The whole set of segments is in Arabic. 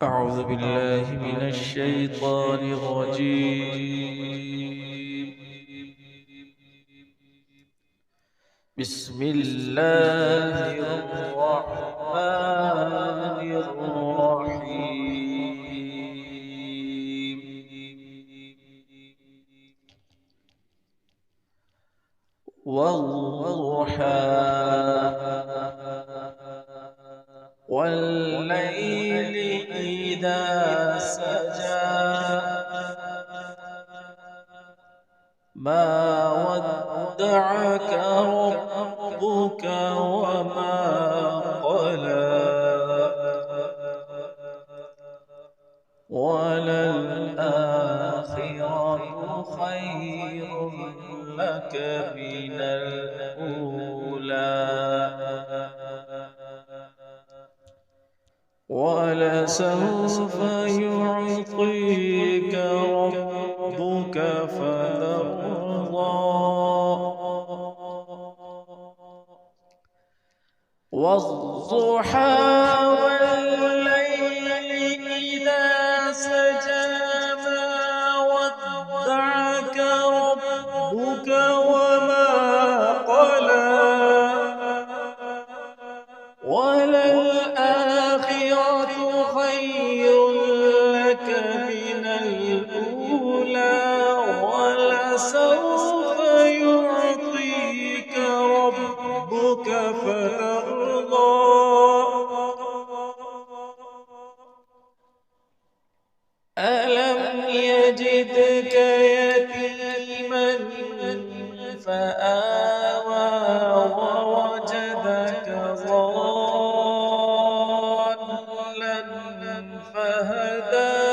أعوذ بالله من الشيطان الرجيم. بسم الله الرحمن الرحيم. والضحى والليل إذا سجى ما ودعك ربك وما قلى وللآخرة خير لك من الأولى ولسوف يعطيك ربك فترضى والضحى والليل إذا سجى ما ودعك ربك وما قلى وللآخرة خير لك من الأولى ولسوف يعطيك ربك فترضى ألم يجدك يتيما فآوى ووجدك ضالا فهدى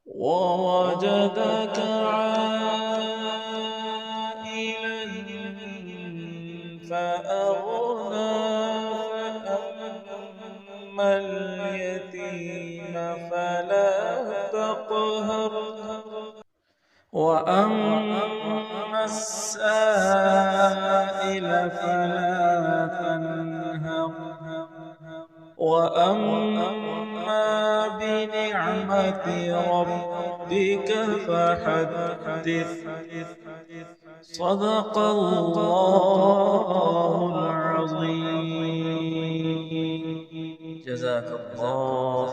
ووجدك عائلا فأغنى فأما اليتيم فلا تقهر وأما السائل فلا تنهر وأما بنعمة ربك فحدث صدق الله العظيم. جزاك الله.